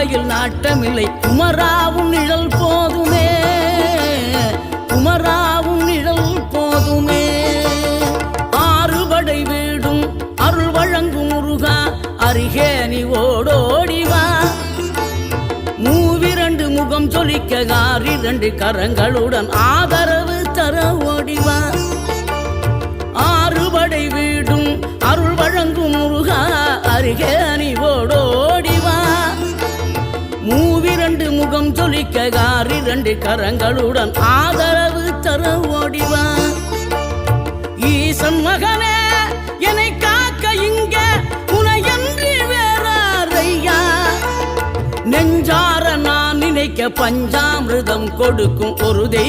வாழ்க்கையில் நாட்டமில்லை குமராவும் நிழல் போதுமே, குமராவும் நிழல் போதுமே. ஆறுபடை வீடும் அருள் வழங்கும் முருகா அருகே நீ ஓடோடிவா. மூவிரண்டு முகம் சொலிக்க ஆறிரண்டு கரங்களுடன் ஆதரவு தர ஓடிவா. ஆறுபடை வீடும் அருள் வழங்கும் முருகா அருகே நீ ஓடோடிவா. மூவிரண்டு முகம் சொலிக்க ஆறிரண்டு கரங்களுடன் ஆதரவு தர ஓடிவா. ஈசன் மகனே என்னை காக்க இங்க உனையன்றி வேறாரையா. நெஞ்சார நான் நினைக்க பஞ்சாமிர்தம் கொடுக்கும் ஒரு தெய்வம்